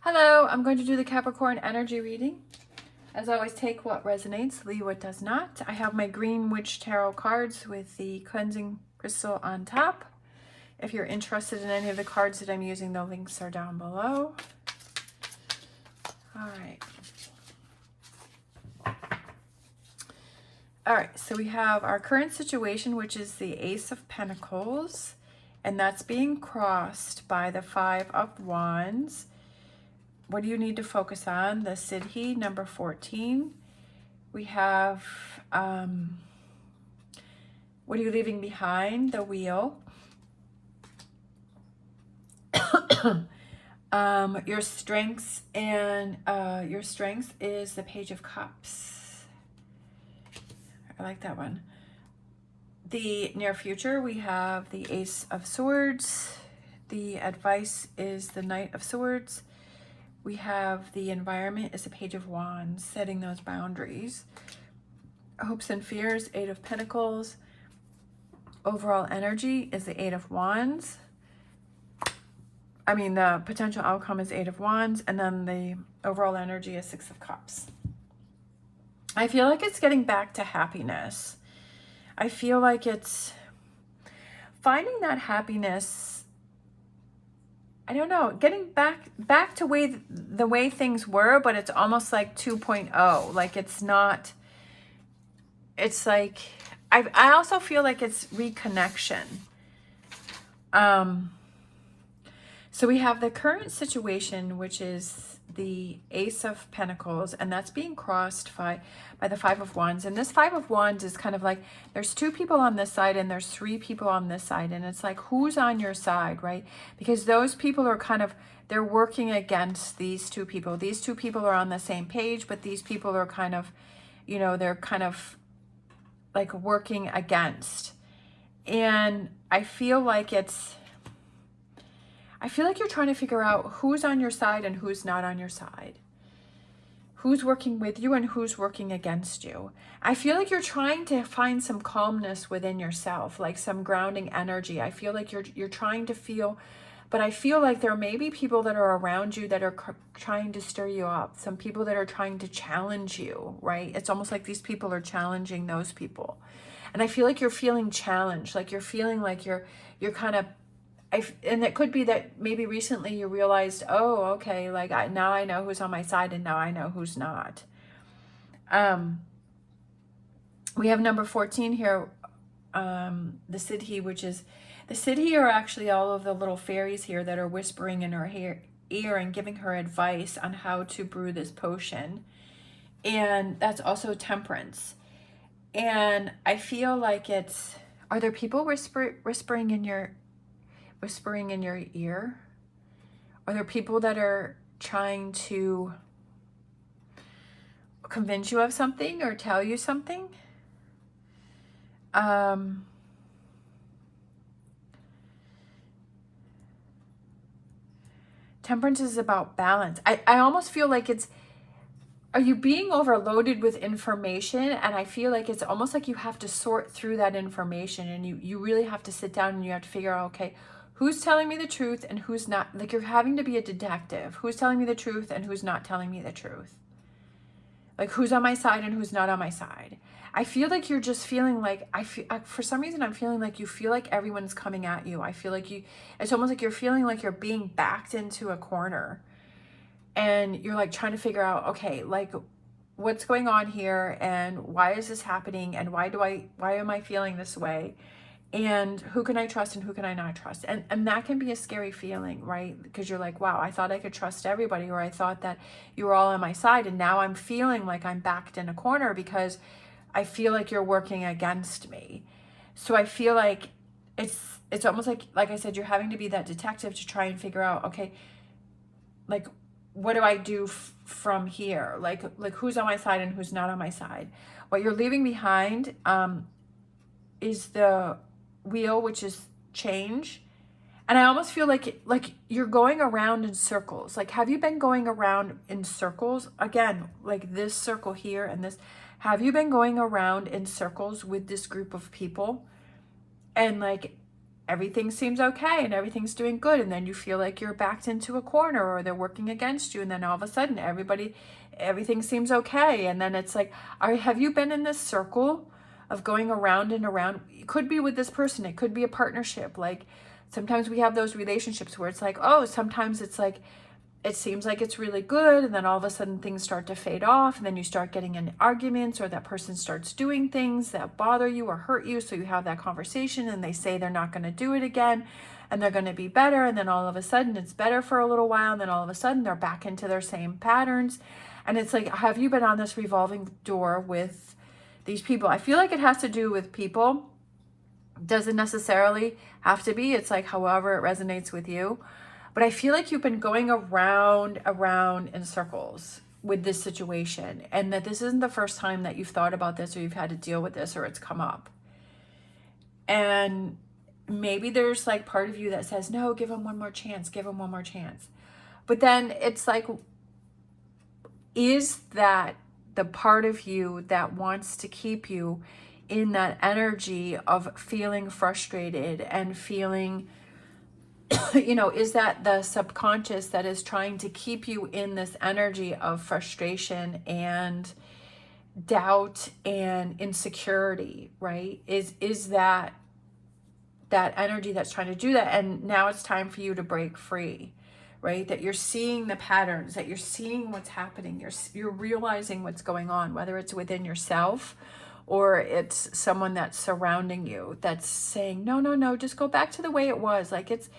Hello, I'm going to do the Capricorn energy reading. As always, take what resonates, leave what does not. I have my Green Witch Tarot cards with the cleansing crystal on top. If you're interested in any of the cards that I'm using, the links are down below. All right, so we have our current situation, which is the Ace of Pentacles, and that's being crossed by the Five of Wands. What do you need to focus on? The Siddhi, number 14. We have, what are you leaving behind? The Wheel. Your strengths and your strength is the Page of Cups. I like that one. The near future, we have the Ace of Swords. The advice is the Knight of Swords. We have the environment is the Page of Wands, setting those boundaries. Hopes and fears, Eight of Pentacles. Overall energy is the Eight of Wands. I mean, the potential outcome is Eight of Wands, and then the overall energy is Six of Cups. I feel like it's getting back to happiness. I feel like it's finding that happiness. I don't know, getting back to the way things were, but it's almost like 2.0. Like it's not, it's like, I also feel like it's reconnection. So we have the current situation, which is the Ace of Pentacles, and that's being crossed by the Five of Wands. And this Five of Wands is kind of like, there's two people on this side and there's three people on this side. And it's like, who's on your side, right? Because those people are kind of, they're working against these two people. These two people are on the same page, but these people are kind of, you know, they're kind of like working against. And I feel like you're trying to figure out who's on your side and who's not on your side. Who's working with you and who's working against you. I feel like you're trying to find some calmness within yourself, like some grounding energy. I feel like you're trying to feel, but I feel like there may be people that are around you that are trying to stir you up. Some people that are trying to challenge you, right? It's almost like these people are challenging those people. And I feel like you're feeling challenged, like you're feeling like you're kind of, and it could be that maybe recently you realized, oh, okay, like now I know who's on my side and now I know who's not. We have number 14 here, the Siddhi, which is, the Siddhi are actually all of the little fairies here that are whispering in her ear and giving her advice on how to brew this potion. And that's also Temperance. And I feel like it's, are there people whispering in your ear? Are there people that are trying to convince you of something or tell you something? Temperance is about balance. I almost feel like it's, are you being overloaded with information? And I feel like it's almost like you have to sort through that information, and you really have to sit down and you have to figure out, okay, who's telling me the truth and who's not? Like you're having to be a detective. Who's telling me the truth and who's not telling me the truth? Like who's on my side and who's not on my side? I feel like you're just feeling like, for some reason, I'm feeling like you feel like everyone's coming at you. I feel like it's almost like you're feeling like you're being backed into a corner. And you're like trying to figure out, okay, like what's going on here and why is this happening and why am I feeling this way? And who can I trust and who can I not trust? And that can be a scary feeling, right? Because you're like, wow, I thought I could trust everybody, or I thought that you were all on my side. And now I'm feeling like I'm backed in a corner because I feel like you're working against me. So I feel like it's almost like I said, you're having to be that detective to try and figure out, okay, like, what do I do from here? Like who's on my side and who's not on my side? What you're leaving behind is the Wheel, which is change. And I almost feel like you're going around in circles. Like, have you been going around in circles? Again, like this circle here and this. Have you been going around in circles with this group of people? And like, everything seems okay and everything's doing good, and then you feel like you're backed into a corner or they're working against you, and then all of a sudden everything seems okay, and then it's like, have you been in this circle of going around and around? It could be with this person, it could be a partnership. Like sometimes we have those relationships where it's like, oh, sometimes it's like it seems like it's really good, and then all of a sudden things start to fade off, and then you start getting in arguments, or that person starts doing things that bother you or hurt you, so you have that conversation and they say they're not going to do it again and they're going to be better, and then all of a sudden it's better for a little while, and then all of a sudden they're back into their same patterns. And it's like, have you been on this revolving door with these people? I feel like it has to do with people. Doesn't necessarily have to be. It's like however it resonates with you. But I feel like you've been going around in circles with this situation, and that this isn't the first time that you've thought about this, or you've had to deal with this, or it's come up. And maybe there's like part of you that says, no, give him one more chance, give him one more chance. But then it's like, is that the part of you that wants to keep you in that energy of feeling frustrated and feeling, is that the subconscious that is trying to keep you in this energy of frustration and doubt and insecurity, right? Is that energy that's trying to do that? And now it's time for you to break free, right? That you're seeing the patterns, that you're seeing what's happening, you're realizing what's going on, whether it's within yourself or it's someone that's surrounding you that's saying, no, just go back to the way it was. Like it's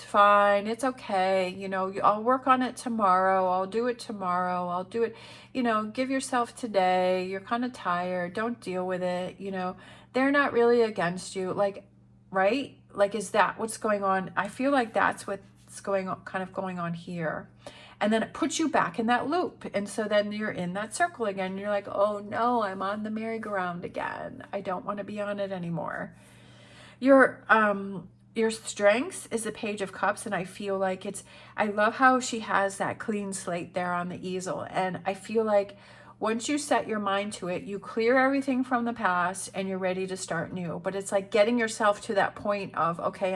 fine, it's okay, I'll work on it tomorrow, I'll do it tomorrow, I'll do it, give yourself today, you're kind of tired, don't deal with it, they're not really against you, like, right? Like, is that what's going on? I feel like that's what's going on here. And then it puts you back in that loop. And so then you're in that circle again. You're like, oh no, I'm on the merry-go-round again. I don't want to be on it anymore. Your strengths is a Page of Cups, and I feel like I love how she has that clean slate there on the easel. And I feel like once you set your mind to it, you clear everything from the past and you're ready to start new. But it's like getting yourself to that point of, okay,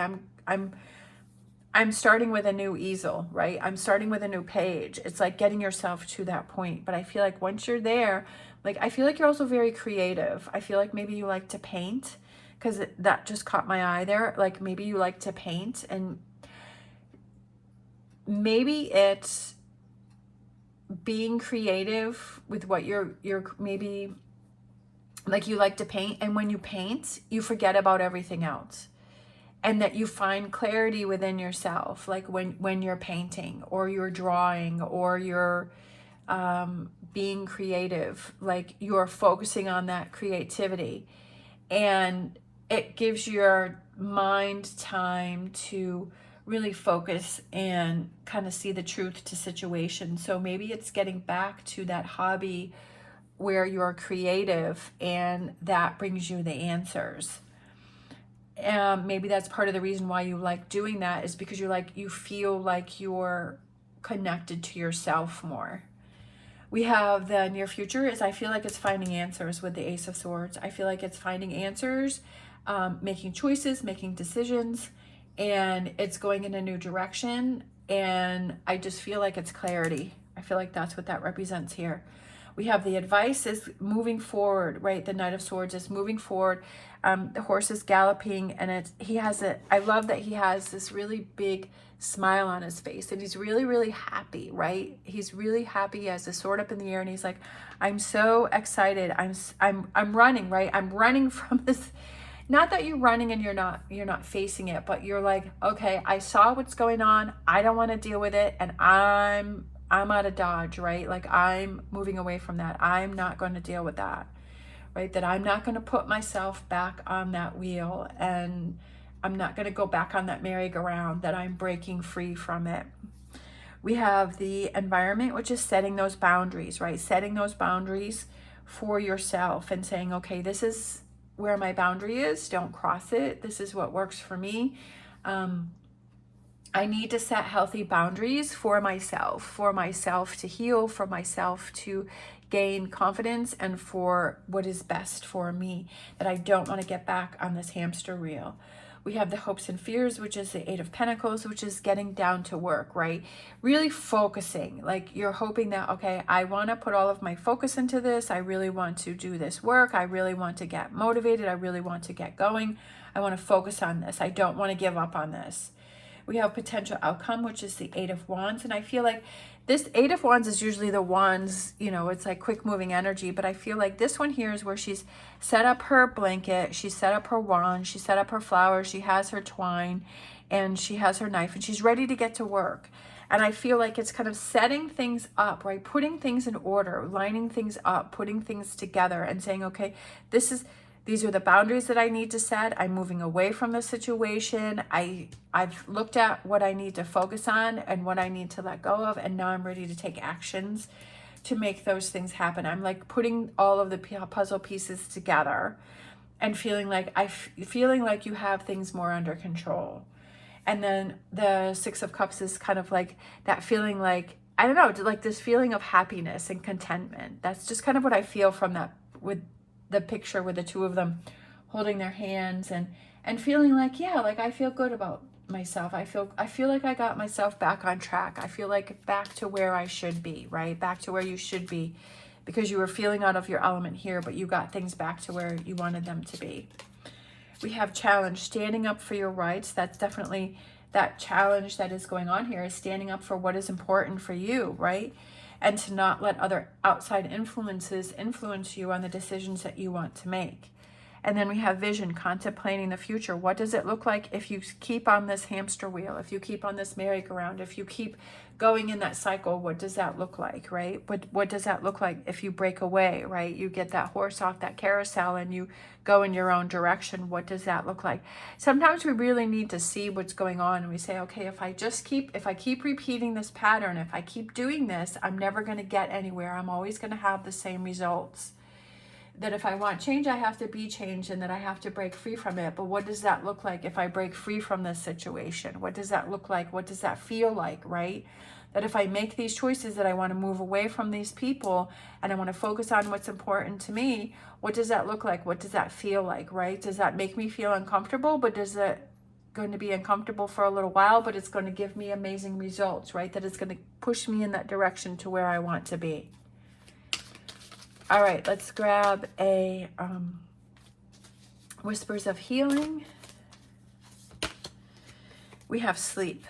I'm starting with a new easel, right? I'm starting with a new page. It's like getting yourself to that point. But I feel like once you're there, like, I feel like you're also very creative. I feel like maybe you like to paint, because that just caught my eye there. Like maybe you like to paint, and maybe it's being creative with what you're maybe, like, you like to paint, and when you paint, you forget about everything else. And that you find clarity within yourself, like when you're painting or you're drawing or you're being creative, like you're focusing on that creativity, and it gives your mind time to really focus and kind of see the truth to situations. So maybe it's getting back to that hobby where you're creative and that brings you the answers. Maybe that's part of the reason why you like doing that, is because you feel like you're connected to yourself more. We have the near future, is I feel like it's finding answers with the Ace of Swords. I feel like it's finding answers, making choices, making decisions, and it's going in a new direction. And I just feel like it's clarity. I feel like that's what that represents here. We have the advice is moving forward, right? The Knight of Swords is moving forward. The horse is galloping, and I love that he has this really big smile on his face, and he's really, really happy, right? He's really happy. He has the sword up in the air, and he's like, I'm so excited. I'm running, right? I'm running from this. Not that you're running and you're not facing it, but you're like, okay, I saw what's going on. I don't want to deal with it, and I'm out of Dodge, right? Like, I'm moving away from that. I'm not going to deal with that, right? That I'm not going to put myself back on that wheel, and I'm not going to go back on that merry-go-round, that I'm breaking free from it. We have the environment, which is setting those boundaries, right? Setting those boundaries for yourself and saying, okay, this is where my boundary is. Don't cross it. This is what works for me. I need to set healthy boundaries for myself to heal, for myself to gain confidence, and for what is best for me, that I don't want to get back on this hamster wheel. We have the hopes and fears, which is the Eight of Pentacles, which is getting down to work, right? Really focusing, like you're hoping that, okay, I want to put all of my focus into this. I really want to do this work. I really want to get motivated. I really want to get going. I want to focus on this. I don't want to give up on this. We have potential outcome, which is the Eight of Wands. And I feel like this Eight of Wands is usually the wands, you know, it's like quick moving energy. But I feel like this one here is where she's set up her blanket, she set up her wand, she set up her flowers, she has her twine, and she has her knife, and she's ready to get to work. And I feel like it's kind of setting things up, right? Putting things in order, lining things up, putting things together and saying, okay, these are the boundaries that I need to set. I'm moving away from the situation. I've looked at what I need to focus on and what I need to let go of, and now I'm ready to take actions to make those things happen. I'm like putting all of the puzzle pieces together and feeling like you have things more under control. And then the Six of Cups is kind of like that feeling like, I don't know, like this feeling of happiness and contentment. That's just kind of what I feel from that, with the picture with the two of them holding their hands and feeling like, yeah, like I feel good about myself. I feel like I got myself back on track. I feel like back to where I should be, right? Back to where you should be, because you were feeling out of your element here, but you got things back to where you wanted them to be. We have challenge, standing up for your rights. That's definitely that challenge that is going on here, is standing up for what is important for you, right? And to not let other outside influences influence you on the decisions that you want to make. And then we have vision, contemplating the future. What does it look like if you keep on this hamster wheel, if you keep on this merry-go-round, if you keep going in that cycle? What does that look like, right? What does that look like if you break away, right? You get that horse off that carousel and you go in your own direction. What does that look like? Sometimes we really need to see what's going on, and we say, okay, if I keep repeating this pattern, if I keep doing this, I'm never going to get anywhere. I'm always going to have the same results. That if I want change, I have to be changed, and that I have to break free from it. But what does that look like if I break free from this situation? What does that look like? What does that feel like, right? That if I make these choices that I want to move away from these people and I want to focus on what's important to me, what does that look like? What does that feel like, right? Does that make me feel uncomfortable? But does it going to be uncomfortable for a little while, but it's going to give me amazing results, right? That it's going to push me in that direction to where I want to be. All right, let's grab a Whispers of Healing. We have sleep,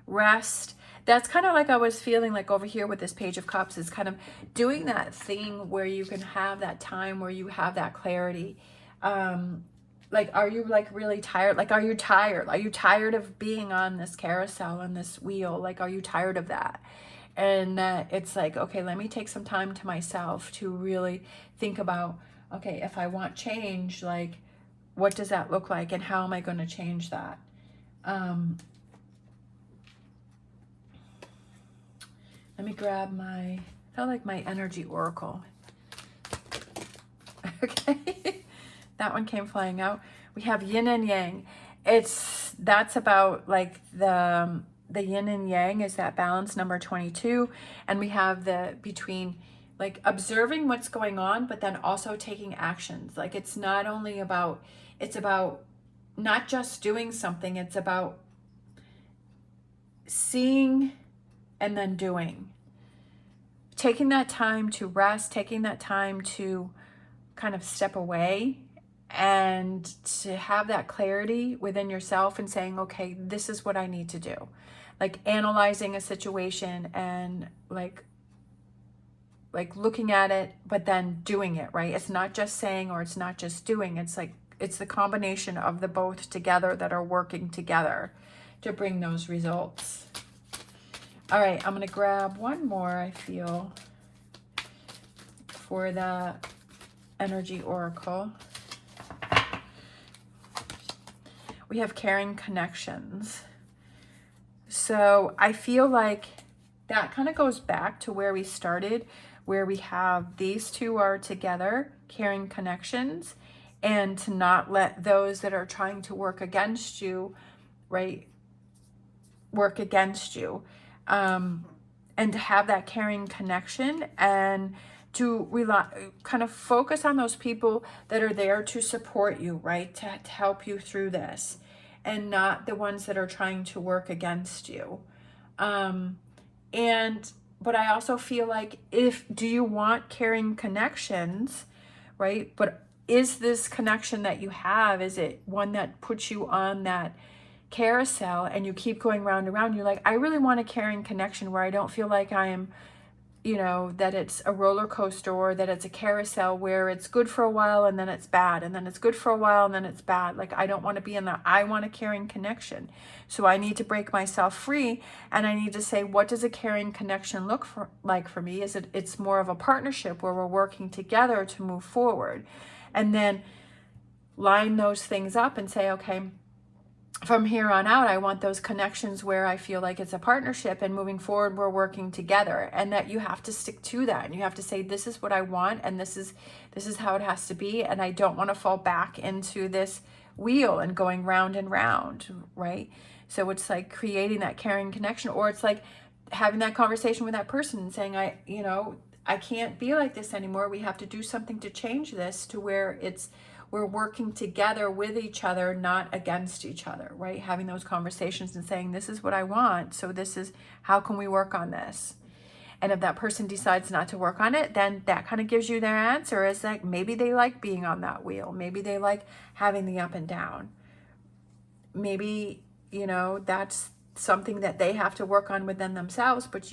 rest. That's kind of like I was feeling like over here with this Page of Cups, is kind of doing that thing where you can have that time where you have that clarity. Like, are you like really tired? Like, are you tired? Are you tired of being on this carousel, on this wheel? Like, are you tired of that? And it's like, okay, let me take some time to myself to really think about, okay, if I want change, like, what does that look like, and how am I going to change that? Let me grab I felt like my energy oracle. Okay, that one came flying out. We have yin and yang. That's about like the yin and yang is that balance, number 22. And we have the between like observing what's going on, but then also taking actions. Like, it's not only about, it's about not just doing something, it's about seeing and then doing. Taking that time to rest, taking that time to kind of step away and to have that clarity within yourself and saying, okay, this is what I need to do. Like analyzing a situation and like looking at it, but then doing it, right? It's not just saying, or it's not just doing. It's like, it's the combination of the both together that are working together to bring those results. All right, I'm going to grab one more, I feel, for the energy oracle. We have caring connections. So I feel like that kind of goes back to where we started, where we have these two are together, caring connections, and to not let those that are trying to work against you, right, work against you. And to have that caring connection and to kind of focus on those people that are there to support you, right? To help you through this, and not the ones that are trying to work against you. But I also feel like, do you want caring connections, right? But is this connection that you have, is it one that puts you on that carousel and you keep going round and round? You're like, I really want a caring connection where I don't feel like I am, that it's a roller coaster, or that it's a carousel where it's good for a while and then it's bad, and then it's good for a while and then it's bad. Like, I don't want to be in that. I want a caring connection. So I need to break myself free, and I need to say, what does a caring connection look like for me? It's more of a partnership where we're working together to move forward, and then line those things up and say, okay, from here on out, I want those connections where I feel like it's a partnership, and moving forward, we're working together, and that you have to stick to that, and you have to say, this is what I want, and this is how it has to be, and I don't want to fall back into this wheel and going round and round, right? So it's like creating that caring connection, or it's like having that conversation with that person and saying, I can't be like this anymore. We have to do something to change this to where we're working together with each other, not against each other, right? Having those conversations and saying, this is what I want, so how can we work on this? And if that person decides not to work on it, then that kind of gives you their answer, is that maybe they like being on that wheel. Maybe they like having the up and down. Maybe, that's something that they have to work on within themselves, but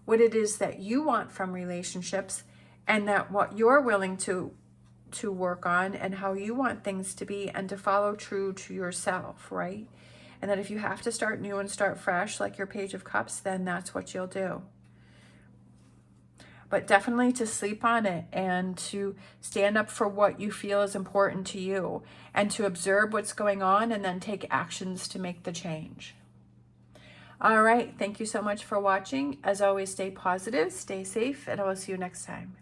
what it is that you want from relationships, and that what you're willing to work on, and how you want things to be, and to follow true to yourself, right? And that if you have to start new and start fresh, like your Page of Cups, then that's what you'll do. But definitely to sleep on it, and to stand up for what you feel is important to you, and to observe what's going on, and then take actions to make the change. All right, thank you so much for watching. As always, stay positive, stay safe, and I will see you next time.